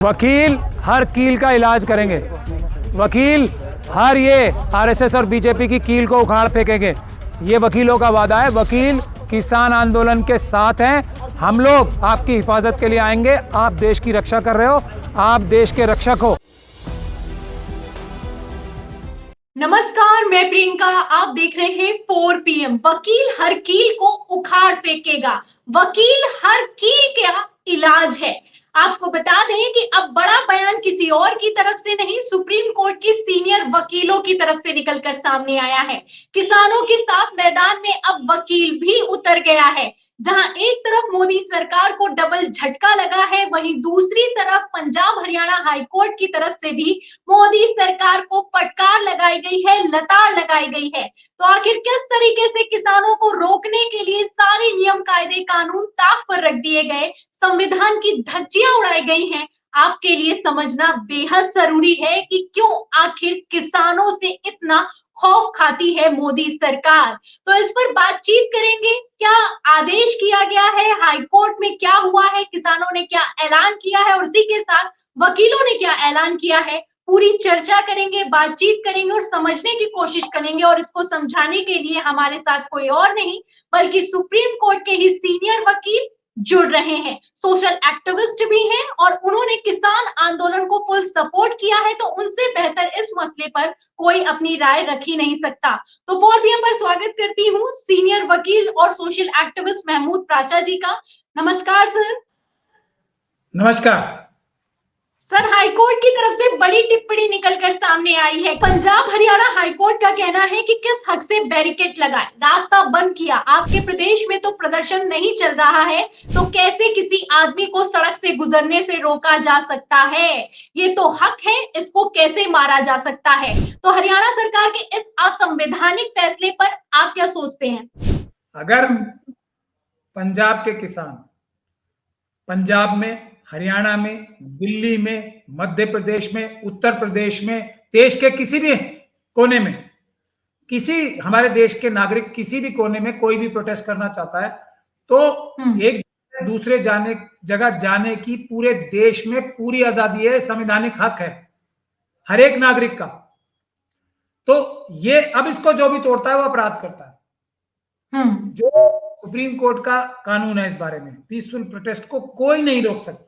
वकील हर कील का इलाज करेंगे। वकील हर ये आरएसएस और बीजेपी की कील को उखाड़ फेंकेंगे। ये वकीलों का वादा है। वकील किसान आंदोलन के साथ हैं। हम लोग आपकी हिफाजत के लिए आएंगे। आप देश की रक्षा कर रहे हो, आप देश के रक्षक हो। नमस्कार, मैं प्रियंका। आप देख रहे हैं 4 PM। वकील हर कील को उखाड़ फेंकेगा। वकील हर कील का इलाज है। आपको बता दें कि अब बड़ा बयान किसी और की तरफ से नहीं, सुप्रीम कोर्ट की सीनियर वकीलों की तरफ से निकलकर सामने आया है। किसानों के साथ मैदान में अब वकील भी उतर गया है। जहां एक तरफ मोदी सरकार को डबल झटका लगा है, वहीं दूसरी तरफ पंजाब हरियाणा हाईकोर्ट की तरफ से भी मोदी सरकार को फटकार लगाई गई है, लताड़ लगाई गई है। तो आखिर किस तरीके से किसानों को रोकने के लिए सारे नियम कायदे कानून ताक पर रख दिए गए, संविधान की धज्जियां उड़ाई गई हैं, आपके लिए समझना बेहद जरूरी है कि क्यों आखिर किसानों से इतना खौफ खाती है मोदी सरकार। तो इस पर बातचीत करेंगे। क्या आदेश किया गया है, हाईकोर्ट में क्या हुआ है, किसानों ने क्या ऐलान किया है और उसी के साथ वकीलों ने क्या ऐलान किया है, पूरी चर्चा करेंगे, बातचीत करेंगे और समझने की कोशिश करेंगे। और इसको समझाने के लिए हमारे साथ कोई और नहीं बल्कि सुप्रीम कोर्ट के ही सीनियर वकील जुड़ रहे हैं। सोशल एक्टिविस्ट भी हैं और उन्होंने किसान आंदोलन को फुल सपोर्ट किया है, तो उनसे बेहतर इस मसले पर कोई अपनी राय रख ही नहीं सकता। तो 4 PM पर स्वागत करती हूँ सीनियर वकील और सोशल एक्टिविस्ट महमूद प्राचा जी का। नमस्कार सर। नमस्कार सर, हाईकोर्ट की तरफ से बड़ी टिप्पणी निकलकर सामने आई है। पंजाब हरियाणा हाईकोर्ट का कहना है कि किस हक से बैरिकेड लगाए, रास्ता बंद किया। आपके प्रदेश में तो प्रदर्शन नहीं चल रहा है, तो कैसे किसी आदमी को सड़क से गुजरने से रोका जा सकता है? ये तो हक है, इसको कैसे मारा जा सकता है? तो हरियाणा सरकार के इस असंवैधानिक फैसले पर आप क्या सोचते हैं? अगर पंजाब के किसान पंजाब में, हरियाणा में, दिल्ली में, मध्य प्रदेश में, उत्तर प्रदेश में, देश के किसी भी कोने में, किसी हमारे देश के नागरिक किसी भी कोने में कोई भी प्रोटेस्ट करना चाहता है तो एक दूसरे जगह जाने की पूरे देश में पूरी आजादी है, संवैधानिक हक है हर एक नागरिक का। तो ये अब इसको जो भी तोड़ता है वो अपराध करता है। जो सुप्रीम कोर्ट का कानून है इस बारे में, पीसफुल प्रोटेस्ट को कोई नहीं रोक सकता।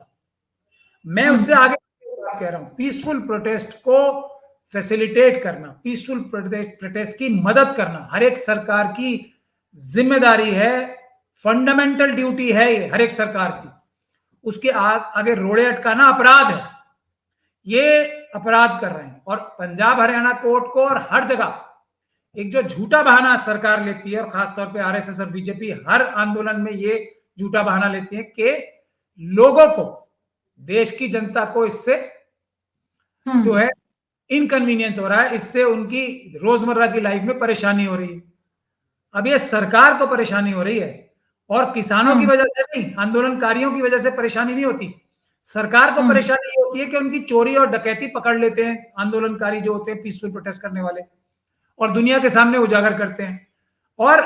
मैं उससे आगे कह रहा हूं, पीसफुल प्रोटेस्ट को फैसिलिटेट करना, पीसफुल प्रोटेस्ट की मदद करना हर एक सरकार की जिम्मेदारी है, फंडामेंटल ड्यूटी है ये हर एक सरकार की। उसके आगे रोड़े अटकाना अपराध है। ये अपराध कर रहे हैं और पंजाब हरियाणा कोर्ट को और हर जगह एक जो झूठा बहाना सरकार लेती है, और खासतौर पे आरएसएस और बीजेपी हर आंदोलन में ये झूठा बहाना लेती है कि लोगों को, देश की जनता को इससे जो है इनकन्वीनियंस हो रहा है, इससे उनकी रोजमर्रा की लाइफ में परेशानी हो रही है। अब ये सरकार को परेशानी हो रही है और किसानों की वजह से नहीं, आंदोलनकारियों की वजह से परेशानी नहीं होती। सरकार को परेशानी ये होती है कि उनकी चोरी और डकैती पकड़ लेते हैं आंदोलनकारी जो होते हैं, पीसफुल प्रोटेस्ट करने वाले, और दुनिया के सामने उजागर करते हैं। और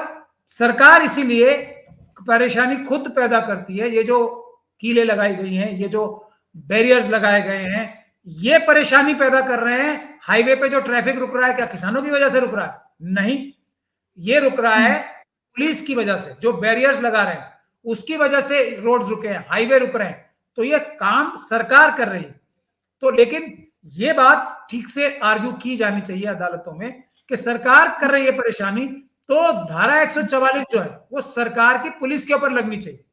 सरकार इसीलिए परेशानी खुद पैदा करती है। ये जो कीलें लगाई गई हैं, ये जो बैरियर्स लगाए गए हैं, ये परेशानी पैदा कर रहे हैं। हाईवे पे जो ट्रैफिक रुक रहा है, क्या किसानों की वजह से रुक रहा है? नहीं, ये रुक रहा है पुलिस की वजह से। जो बैरियर्स लगा रहे हैं उसकी वजह से रोड रुके हैं, हाईवे रुक रहे हैं। तो ये काम सरकार कर रही है। तो लेकिन ये बात ठीक से आर्ग्यू की जानी चाहिए अदालतों में कि सरकार कर रही है परेशानी, तो धारा 144 जो है वो सरकार की पुलिस के ऊपर लगनी चाहिए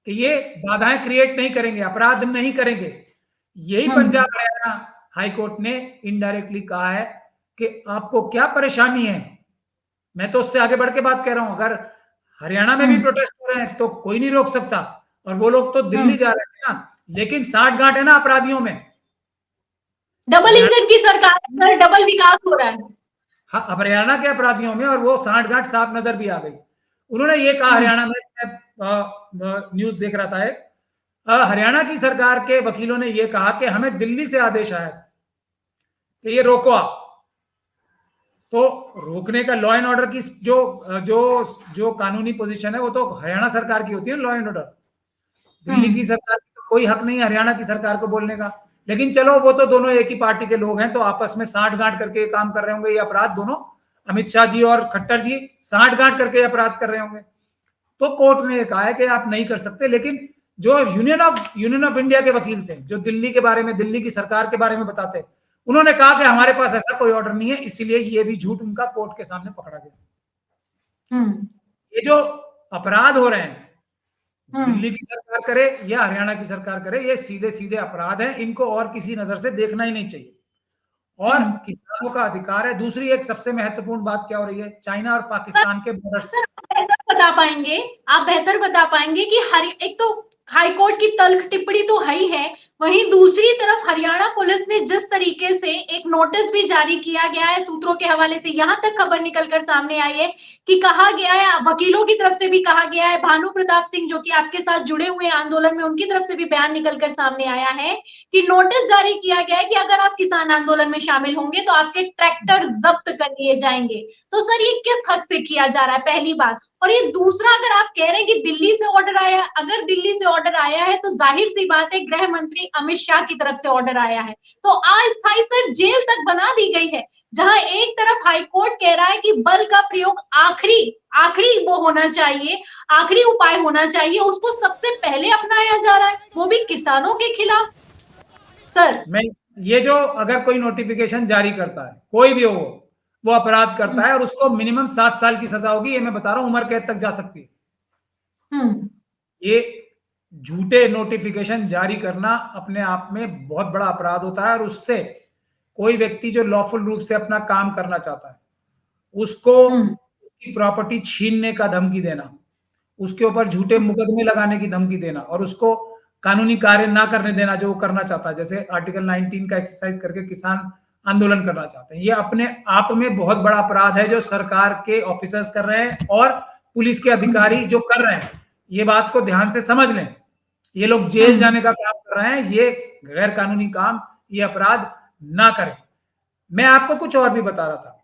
कि ये बाधाएं क्रिएट नहीं करेंगे, अपराध नहीं करेंगे। यही पंजाब हरियाणा हाईकोर्ट ने इनडायरेक्टली कहा है कि आपको क्या परेशानी है। मैं तो उससे आगे बढ़ के बात कह रहा हूं, अगर हरियाणा में भी प्रोटेस्ट हो रहे हैं तो कोई नहीं रोक सकता, और वो लोग तो दिल्ली जा रहे हैं ना, लेकिन साठ गांठ है ना अपराधियों में। डबल इंजन की सरकार है, डबल विकास हो रहा है। हाँ, हरियाणा के अपराधियों में, और वो साठ गांठ साफ नजर भी आ गई। उन्होंने ये कहा, हरियाणा में न्यूज देख रहा था एक, हरियाणा की सरकार के वकीलों ने ये कहा कि हमें दिल्ली से आदेश आया कि ये रोको आप। तो रोकने का, लॉ एंड ऑर्डर की जो जो जो कानूनी पोजीशन है वो तो हरियाणा सरकार की होती है, लॉ एंड ऑर्डर। दिल्ली की सरकार कोई हक नहीं है हरियाणा की सरकार को बोलने का। लेकिन चलो वो तो दोनों एक ही पार्टी के लोग हैं, तो आपस में साठ गांठ करके काम कर रहे होंगे, ये अपराध दोनों अमित शाह जी और खट्टर जी साठ गांठ करके अपराध कर रहे होंगे। तो कोर्ट ने कहा है कि आप नहीं कर सकते। लेकिन जो यूनियन ऑफ इंडिया के वकील थे, जो दिल्ली के बारे में, दिल्ली की सरकार के बारे में बताते, उन्होंने कहा कि हमारे पास ऐसा कोई ऑर्डर नहीं है, इसीलिए ये भी झूठ उनका कोर्ट के सामने पकड़ा गया। ये जो अपराध हो रहे हैं, दिल्ली की सरकार करे या हरियाणा की सरकार करे, ये सीधे सीधे अपराध हैं, इनको और किसी नजर से देखना ही नहीं चाहिए। और किसानों का अधिकार है। दूसरी एक सबसे महत्वपूर्ण बात क्या हो रही है, चाइना और पाकिस्तान के बॉर्डर से आप बेहतर बता पाएंगे कि एक तो हाईकोर्ट की तल्ख टिप्पणी तो है ही है, वहीं दूसरी तरफ हरियाणा पुलिस ने जिस तरीके से एक नोटिस भी जारी किया गया है, सूत्रों के हवाले से यहां तक खबर निकलकर सामने आई है कि कहा गया है, वकीलों की तरफ से भी कहा गया है, भानु प्रताप सिंह जो कि आपके साथ जुड़े हुए आंदोलन में, उनकी तरफ से भी बयान निकलकर सामने आया है कि नोटिस जारी किया गया है कि अगर आप किसान आंदोलन में शामिल होंगे तो आपके ट्रैक्टर जब्त कर लिए जाएंगे। तो सर ये किस हक से किया जा रहा है, पहली बात। और ये दूसरा, अगर आप कह रहे हैं कि दिल्ली से ऑर्डर आया, अगर दिल्ली से ऑर्डर आया है तो जाहिर सी बात है गृह मंत्री अमित शाह की तरफ से ऑर्डर आया है, तो अस्थायी सर जेल तक बना दी गई है, जहां एक तरफ हाईकोर्ट कह रहा है कि बल का प्रयोग आखिरी वो होना चाहिए, आखिरी उपाय होना चाहिए, उसको सबसे पहले अपनाया जा रहा है, वो भी किसानों के खिलाफ। सर मैं ये जो अगर कोई नोटिफिकेशन जारी करता है, कोई भी हो वो अपराध करता है और उसको मिनिमम 7 साल की सजा होगी, ये मैं बता रहा हूं, उम्र कैद तक जा सकती है। ये झूठे नोटिफिकेशन जारी करना अपने आप में बहुत बड़ा अपराध होता है, और उससे कोई व्यक्ति जो लॉफुल रूप से अपना काम करना चाहता है, उसको उसकी प्रॉपर्टी छीनने का धमकी देना, उसके ऊपर झूठे मुकदमे लगाने की धमकी देना, और उसको कानूनी कार्य ना करने देना जो वो करना चाहता है, जैसे आर्टिकल 19 का एक्सरसाइज करके किसान आंदोलन करना चाहते हैं, ये अपने आप में बहुत बड़ा अपराध है जो सरकार के ऑफिसर्स कर रहे हैं और पुलिस के अधिकारी जो कर रहे हैं। ये बात को ध्यान से समझ लें, ये लोग जेल जाने का काम कर रहे हैं, ये गैर कानूनी काम, ये अपराध ना करें। मैं आपको कुछ और भी बता रहा था,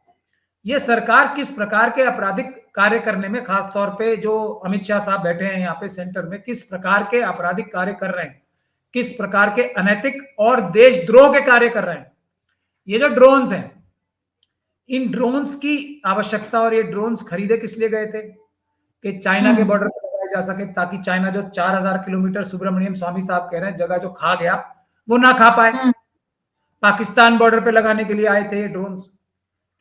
ये सरकार किस प्रकार के आपराधिक कार्य करने में, खासतौर पे जो अमित शाह साहब बैठे हैं यहाँ पे सेंटर में, किस प्रकार के आपराधिक कार्य कर रहे हैं, किस प्रकार के अनैतिक और देशद्रोह के कार्य कर रहे हैं। ये जो ड्रोन्स हैं, इन ड्रोन्स की आवश्यकता, और ये ड्रोन्स खरीदे किस लिए गए थे कि चाइना के बॉर्डर पर लगाए जा सके, ताकि चाइना जो 4000 किलोमीटर सुब्रमण्यम स्वामी साहब कह रहे हैं जगह जो खा गया वो ना खा पाए। पाकिस्तान बॉर्डर पे लगाने के लिए आए थे ये ड्रोन्स,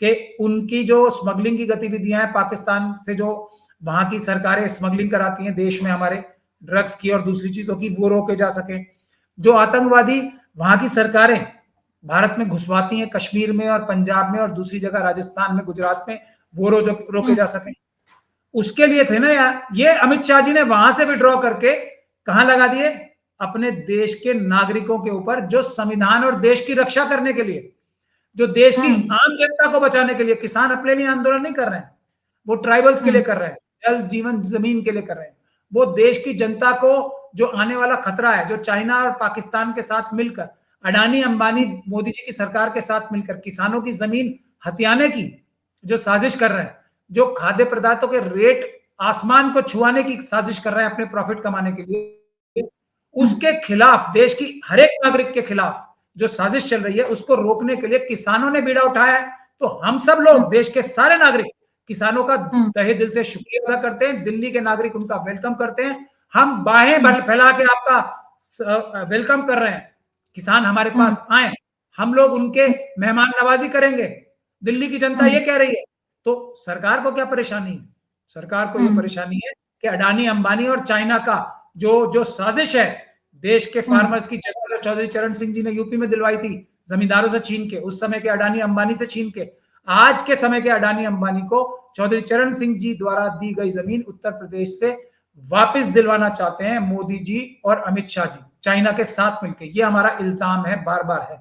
कि उनकी जो स्मगलिंग की गतिविधियां हैं पाकिस्तान से, जो वहां की सरकारें स्मगलिंग कराती हैं देश में हमारे ड्रग्स की और दूसरी चीजों की, वो रोके जा सके। जो आतंकवादी वहां की सरकारें भारत में घुसवाती हैं, कश्मीर में और पंजाब में और दूसरी जगह राजस्थान में, गुजरात में, वो रोके जा सके, उसके लिए थे ना यार। ये अमित शाह जी ने वहां से विड्रॉ करके कहां लगा दिए, अपने देश के नागरिकों के ऊपर, जो संविधान और देश की रक्षा करने के लिए, जो देश की आम जनता को बचाने के लिए, किसान अपने लिए आंदोलन नहीं कर रहे हैं, वो ट्राइबल्स के लिए कर रहे हैं, जल जीवन जमीन के लिए कर रहे हैं, वो देश की जनता को जो आने वाला खतरा है, जो चाइना और पाकिस्तान के साथ मिलकर, अडानी अंबानी मोदी जी की सरकार के साथ मिलकर किसानों की जमीन हथियाने की जो साजिश कर रहे हैं, जो खाद्य पदार्थों के रेट आसमान को छुआने की साजिश कर रहे हैं अपने प्रॉफिट कमाने के लिए, उसके खिलाफ, देश की हर एक नागरिक के खिलाफ जो साजिश चल रही है, उसको रोकने के लिए किसानों ने बीड़ा उठाया है। तो हम सब लोग, देश के सारे नागरिक, किसानों का तहे दिल से शुक्रिया अदा करते हैं, दिल्ली के नागरिक उनका वेलकम करते हैं, हम बाहें फैला के आपका वेलकम कर रहे हैं। किसान हमारे पास आए, हम लोग उनके मेहमान नवाजी करेंगे, दिल्ली की जनता ये कह रही है। तो सरकार को क्या परेशानी है? सरकार को ये परेशानी है कि अडानी अंबानी और चाइना का जो साजिश है, देश के फार्मर्स की जगह चौधरी चरण सिंह जी ने यूपी में दिलवाई थी जमींदारों से छीन के, उस समय के अडानी अंबानी से छीन के, आज के समय के अडानी अंबानी को चौधरी चरण सिंह जी द्वारा दी गई जमीन उत्तर प्रदेश से वापस दिलवाना चाहते हैं मोदी जी और अमित शाह जी, चाइना के साथ मिलकर। ये हमारा इल्जाम है, बार बार है।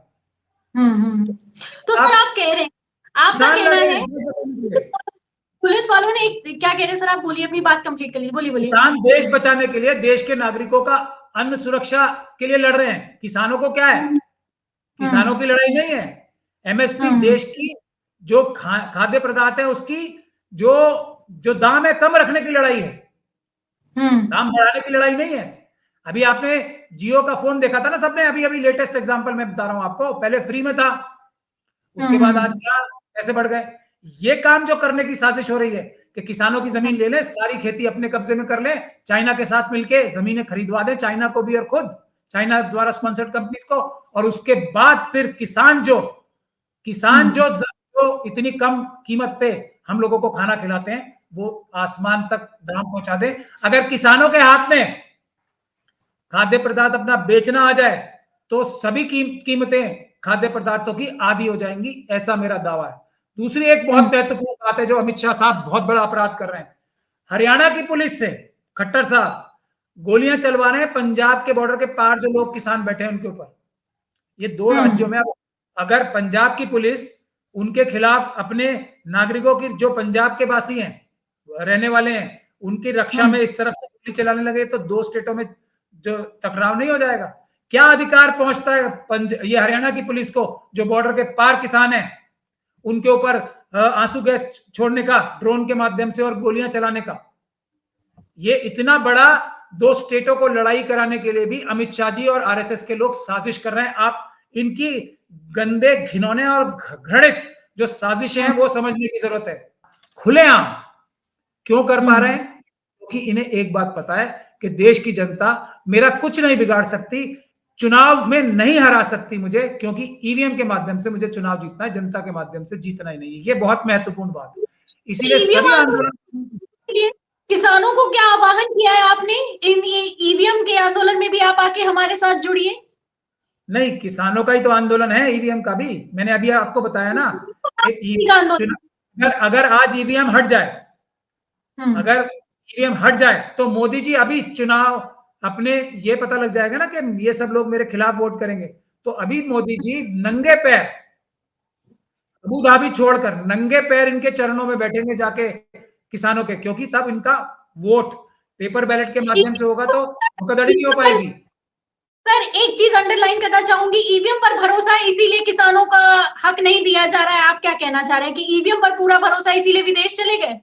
तो सर आप कह रहे हैं, आपका कहना है पुलिस वालों ने क्या कह रहे हैं सर, आप बोलिए, अपनी बात कंप्लीट कर लीजिए, बोलिए। किसान देश बचाने के लिए, देश के नागरिकों का अन्न सुरक्षा के लिए लड़ रहे हैं। किसानों को क्या है, किसानों की लड़ाई नहीं है, एमएसपी, देश की जो खाद्य पदार्थ है उसकी जो दाम है कम रखने की लड़ाई है, दाम बढ़ाने की लड़ाई नहीं है। अभी आपने जियो का फोन देखा था ना सबने, अभी अभी लेटेस्ट एग्जांपल मैं बता रहा हूं आपको, पहले फ्री में था, उसके बाद आज क्या पैसे बढ़ गए। ये काम जो करने की साजिश हो रही है कि किसानों की जमीन ले ले, सारी खेती अपने कब्जे में कर ले, चाइना के साथ मिलके जमीनें खरीदवा दे, चाइना को भी और खुद चाइना द्वारा स्पॉन्सर्ड कंपनीज को, और उसके बाद फिर किसान जो इतनी कम कीमत पे हम लोगों को खाना खिलाते हैं, वो आसमान तक दाम पहुंचा दे। अगर किसानों के हाथ में खाद्य पदार्थ अपना बेचना आ जाए तो सभी कीमतें खाद्य पदार्थों की आधी हो जाएंगी, ऐसा मेरा दावा है। दूसरी एक बहुत महत्वपूर्ण बात है जो अमित शाह साहब बहुत बड़ा अपराध कर रहे हैं, हरियाणा की पुलिस से खट्टर साहब गोलियां चलवा रहे हैं पंजाब के बॉर्डर के पार जो लोग किसान बैठे हैं उनके ऊपर। ये दो राज्यों में अगर पंजाब की पुलिस उनके खिलाफ अपने नागरिकों की, जो पंजाब के वासी हैं, रहने वाले हैं, उनकी रक्षा में इस तरफ से गोली चलाने लगे तो दो स्टेटों में जो टकराव नहीं हो जाएगा? क्या अधिकार पहुंचता है ये हरियाणा की पुलिस को, जो बॉर्डर के पार किसान हैं, उनके ऊपर आंसू गैस छोड़ने का ड्रोन के माध्यम से और गोलियां चलाने का? ये इतना बड़ा दो स्टेटों को लड़ाई कराने के लिए भी अमित शाह जी और आरएसएस के लोग साजिश कर रहे हैं। आप इनकी गंदे, घिनौने और घृणित जो साजिशें हैं वो समझने की जरूरत है। खुलेआम क्यों कर पा रहे हैं? क्योंकि इन्हें एक बात पता है कि देश की जनता मेरा कुछ नहीं बिगाड़ सकती, चुनाव में नहीं हरा सकती मुझे, क्योंकि ईवीएम के माध्यम से मुझे चुनाव जीतना है, जनता के माध्यम से जीतना ही नहीं है। ये बहुत महत्वपूर्ण बात है। इसीलिए सभी आंदोलन, किसानों को क्या आह्वान किया है आपने इन ईवीएम के आंदोलन में भी आप आके हमारे साथ जुड़िए? नहीं, किसानों का ही तो आंदोलन है, ईवीएम का भी। मैंने अभी आपको बताया ना, अगर आज ईवीएम हट जाए, अगर ईवीएम हट जाए तो मोदी जी अभी चुनाव अपने, ये पता लग जाएगा ना कि ये सब लोग मेरे खिलाफ वोट करेंगे, तो अभी मोदी जी नंगे पैर, अबू धाबी छोड़कर नंगे पैर इनके चरणों में बैठेंगे जाके किसानों के, क्योंकि तब इनका वोट पेपर बैलेट के माध्यम से होगा तो धोखाधड़ी नहीं हो पाएगी। सर एक चीज अंडरलाइन करना चाहूंगी, ईवीएम पर भरोसा है इसीलिए किसानों का हक नहीं दिया जा रहा है। आप क्या कहना चाह रहे हैं कि ईवीएम पर पूरा भरोसा इसीलिए विदेश चले गए?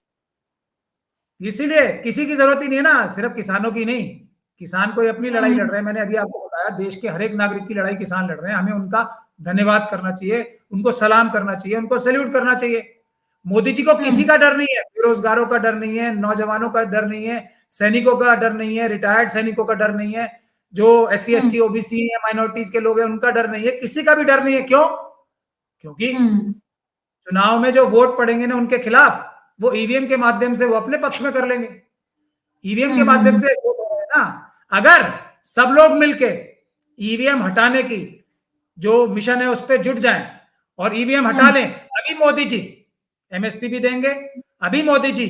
इसीलिए किसी की जरूरत ही नहीं है ना, सिर्फ किसानों की नहीं, किसान कोई अपनी लड़ाई लड़ रहे हैं। मैंने अभी आपको बताया, देश के हर एक नागरिक की लड़ाई किसान लड़ रहे हैं। हमें उनका धन्यवाद करना चाहिए, उनको सलाम करना चाहिए, उनको सैल्यूट करना चाहिए। मोदी जी को किसी का डर नहीं है, बेरोजगारों का डर नहीं है, नौजवानों का डर नहीं है, सैनिकों का डर नहीं है, रिटायर्ड सैनिकों का डर नहीं है, जो SC ST OBC है, माइनॉरिटीज के लोग हैं, उनका डर नहीं है, किसी का भी डर नहीं है। क्यों? क्योंकि चुनाव में जो वोट पड़ेंगे ना उनके खिलाफ, वो ईवीएम के माध्यम से वो अपने पक्ष में कर लेंगे। ईवीएम के माध्यम से वोट हो रहा है ना। अगर सब लोग मिलके ईवीएम हटाने की जो मिशन है उस पर जुट जाएं और ईवीएम हटा लें, अभी मोदी जी MSP भी देंगे, अभी मोदी जी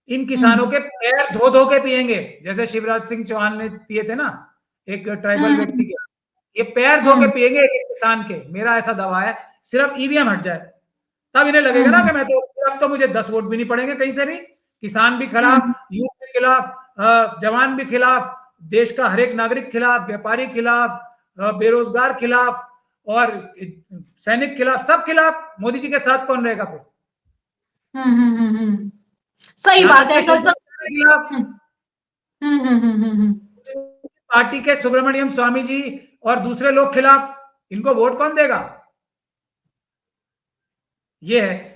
इन किसानों के पैर धो धो के पिएंगे, जैसे शिवराज सिंह चौहान ने पिए थे ना एक ट्राइबल व्यक्ति के, ये पैर धो के पिएंगे एक किसान के। मेरा ऐसा दावा है, सिर्फ ईवीएम हट जाए तब इन्हें लगेगा ना कि मैं तो, अब तो मुझे 10 वोट भी नहीं पड़ेंगे कहीं से भी। किसान भी खिलाफ, यूथ के खिलाफ, जवान भी खिलाफ, देश का हर एक नागरिक खिलाफ, व्यापारी खिलाफ, बेरोजगार खिलाफ और सैनिक खिलाफ, सब खिलाफ। मोदी जी के साथ कौन रहेगा फिर? सही बात है सर। पार्टी के सुब्रमण्यम स्वामी जी और दूसरे लोग खिलाफ, इनको वोट कौन देगा? ये है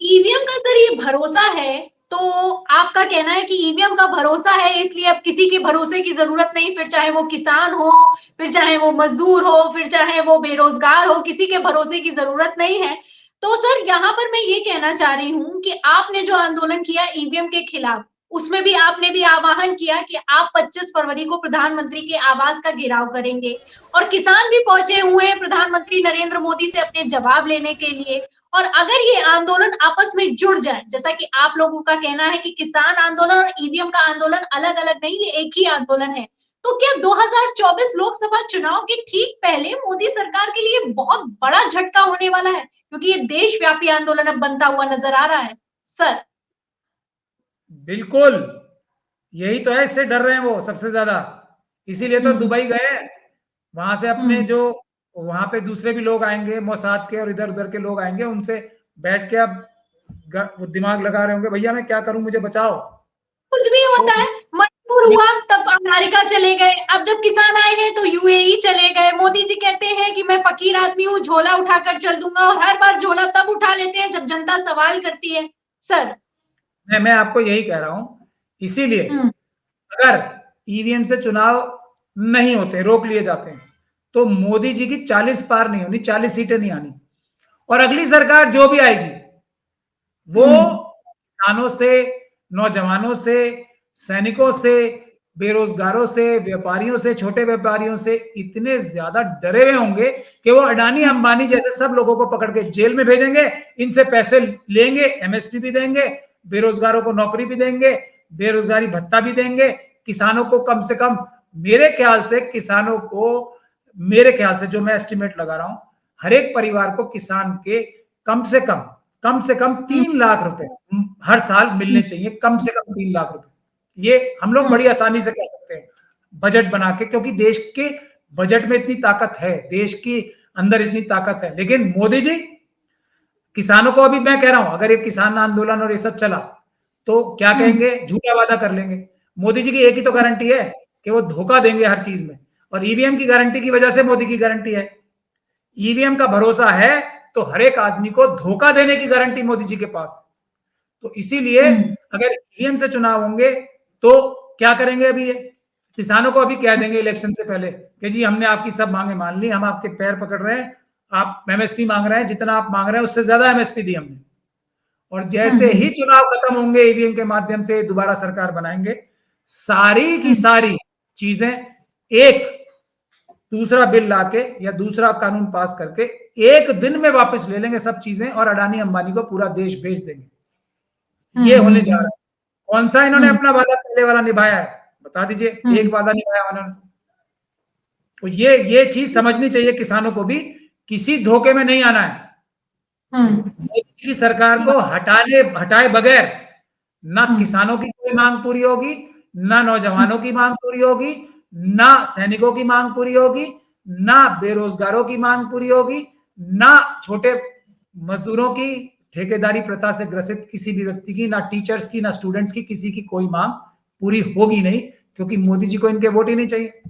ईवीएम का सर ये भरोसा है, तो आपका कहना है कि ईवीएम का भरोसा है इसलिए अब किसी के भरोसे की जरूरत नहीं, फिर चाहे वो किसान हो, फिर चाहे वो मजदूर हो, फिर चाहे वो बेरोजगार हो, किसी के भरोसे की जरूरत नहीं है। तो सर यहाँ पर मैं ये कहना चाह रही हूँ कि आपने जो आंदोलन किया ईवीएम के खिलाफ, उसमें भी आपने भी आह्वान किया कि आप 25 फरवरी को प्रधानमंत्री के आवास का घेराव करेंगे, और किसान भी पहुंचे हुए हैं प्रधानमंत्री नरेंद्र मोदी से अपने जवाब लेने के लिए। और अगर ये आंदोलन आपस में जुड़ जाए, जैसा कि आप लोगों का कहना है कि किसान आंदोलन और ईवीएम का आंदोलन अलग अलग नहीं, ये एक ही आंदोलन है, तो क्या 2024 लोकसभा चुनाव के ठीक पहले मोदी सरकार के लिए बहुत बड़ा झटका होने वाला है? क्योंकि ये देशव्यापी आंदोलन अब बनता हुआ नजर आ रहा है सर। बिल्कुल, यही तो है, इससे डर रहे हैं वो सबसे ज्यादा, इसीलिए तो दुबई गए, वहां से अपने जो वहां पे दूसरे भी लोग आएंगे, मोसाद के और इधर उधर के लोग आएंगे, उनसे बैठ के अब दिमाग लगा रहे होंगे, भैया मैं क्या करूं, मुझे बचाओ। कुछ भी होता है, हुआ तब अमेरिका चले गए, अब जब किसान आए हैं तो यूएई चले गए। मोदी जी कहते हैं कि मैं फकीर आदमी हूँ, झोला उठाकर चल दूंगा, और हर बार झोला तब उठा लेते हैं जब जनता सवाल करती है। सर मैं आपको यही कह रहा हूं, इसीलिए अगर ईवीएम से चुनाव नहीं होते, रोक लिए जाते हैं, तो मोदी जी की 40 पार नहीं होनी, 40 सीटें नहीं आनी। और अगली सरकार जो भी आएगी वो किसानों से, नौजवानों से, सैनिकों से, बेरोजगारों से, व्यापारियों से, छोटे व्यापारियों से इतने ज्यादा डरे हुए होंगे कि वो अडानी अंबानी जैसे सब लोगों को पकड़ के जेल में भेजेंगे, इनसे पैसे लेंगे, एमएसपी भी देंगे, बेरोजगारों को नौकरी भी देंगे, बेरोजगारी भत्ता भी देंगे, किसानों को कम से कम, मेरे ख्याल से किसानों को, मेरे ख्याल से जो मैं एस्टिमेट लगा रहा हूं, हर एक परिवार को किसान के कम से कम 3 लाख रुपए हर साल मिलने चाहिए, कम से कम 3 लाख रुपए। ये हम लोग बड़ी आसानी से कह सकते हैं बजट बना के, क्योंकि देश के बजट में इतनी ताकत है, देश के अंदर इतनी ताकत है। लेकिन मोदी जी किसानों को, अभी मैं कह रहा हूं, अगर ये किसान आंदोलन और ये सब चला तो क्या कहेंगे, झूठा वादा कर लेंगे। मोदी जी की एक ही तो गारंटी है कि वो धोखा देंगे हर चीज में, और ईवीएम की गारंटी की वजह से मोदी की गारंटी है। ईवीएम का भरोसा है तो हर एक आदमी को धोखा देने की गारंटी मोदी जी के पास है। तो इसीलिए अगर ईवीएम से चुनाव होंगे तो क्या करेंगे, अभी ये किसानों को अभी कह देंगे इलेक्शन से पहले कि जी हमने आपकी सब मांगे मान ली, हम आपके पैर पकड़ रहे हैं, आप एमएसपी मांग रहे हैं, जितना आप मांग रहे हैं उससे ज्यादा एमएसपी दी हमने। और जैसे ही चुनाव खत्म होंगे, ईवीएम के माध्यम से दोबारा सरकार बनाएंगे, सारी की सारी चीजें एक दूसरा बिल लाके या दूसरा कानून पास करके एक दिन में वापस ले लेंगे सब चीजें, और अडानी अंबानी को पूरा देश भेज देंगे। ये होने जा रहा है। कौन सा इन्होंने अपना वादा पहले वाला निभाया है, बता दीजिए, एक वादा निभाया उन्होंने। तो ये चीज समझनी चाहिए किसानों को भी, किसी धोखे में नहीं आना है। मोदी की सरकार को हटाए बगैर ना किसानों की कोई मांग पूरी होगी, ना नौजवानों की मांग पूरी होगी, ना सैनिकों की मांग पूरी होगी, ना बेरोजगारों की मांग पूरी होगी, ना छोटे मजदूरों की, ठेकेदारी प्रथा से ग्रसित किसी भी व्यक्ति की, ना टीचर्स की, ना स्टूडेंट्स की, किसी की कोई मांग पूरी होगी नहीं, क्योंकि मोदी जी को इनके वोट ही नहीं चाहिए।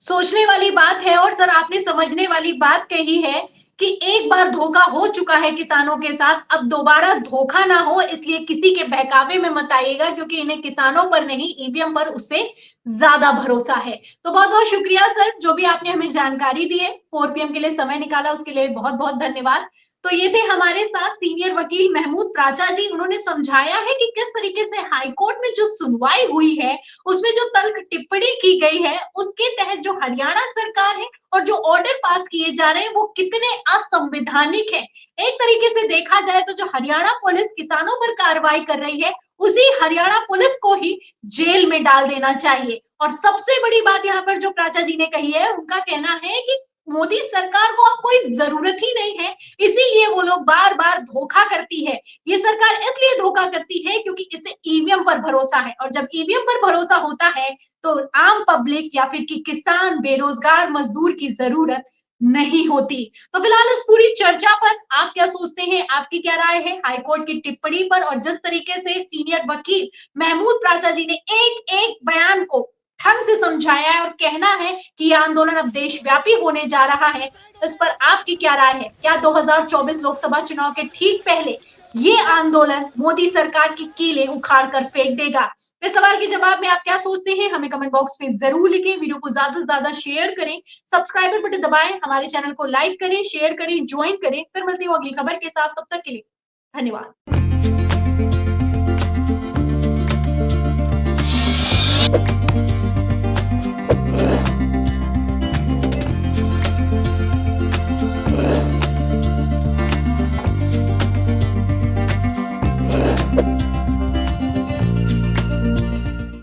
सोचने वाली बात है। और सर आपने समझने वाली बात कही है कि एक बार धोखा हो चुका है किसानों के साथ, अब दोबारा धोखा ना हो, इसलिए किसी के बहकावे में मत आइएगा, क्योंकि इन्हें किसानों पर नहीं ईवीएम पर उससे ज्यादा भरोसा है। तो बहुत बहुत शुक्रिया सर, जो भी आपने हमें जानकारी दी है, 4 PM के लिए समय निकाला, उसके लिए बहुत बहुत धन्यवाद। तो ये थे हमारे साथ सीनियर वकील महमूद प्राचा जी। उन्होंने समझाया है कि किस तरीके से हाईकोर्ट में जो सुनवाई हुई है उसमें जो तल्ख टिप्पणी की गई है, उसके तहत जो हरियाणा सरकार है और जो ऑर्डर पास किए जा रहे हैं वो कितने असंवैधानिक है। एक तरीके से देखा जाए तो जो हरियाणा पुलिस किसानों पर कार्रवाई कर रही है, उसी हरियाणा पुलिस को ही जेल में डाल देना चाहिए। और सबसे बड़ी बात यहाँ पर जो प्राचा जी ने कही है, उनका कहना है कि मोदी सरकार को अब कोई जरूरत ही नहीं है, इसीलिए वो लोग बार बार धोखा करती है। ये सरकार इसलिए धोखा करती है क्योंकि इसे ईवीएम पर भरोसा है, और जब ईवीएम पर भरोसा होता है तो आम पब्लिक या फिर कि किसान, बेरोजगार मजदूर की जरूरत नहीं होती। तो फिलहाल इस पूरी चर्चा पर आप क्या सोचते हैं, आपकी क्या राय है हाईकोर्ट की टिप्पणी पर, और जिस तरीके से सीनियर वकील महमूद प्राचा जी ने एक एक बयान को ढंग से समझाया है और कहना है कि यह आंदोलन अब देशव्यापी होने जा रहा है, इस पर आपकी क्या राय है? क्या 2024 लोकसभा चुनाव के ठीक पहले ये आंदोलन मोदी सरकार की कीलें उखाड़ कर फेंक देगा? इस सवाल के जवाब में आप क्या सोचते हैं, हमें कमेंट बॉक्स में जरूर लिखें। वीडियो को ज्यादा से ज्यादा शेयर करें, सब्सक्राइबर बटन दबाएं, हमारे चैनल को लाइक करें, शेयर करें, ज्वाइन करें। फिर मिलती हूँ अगली खबर के साथ, तब तक के लिए धन्यवाद।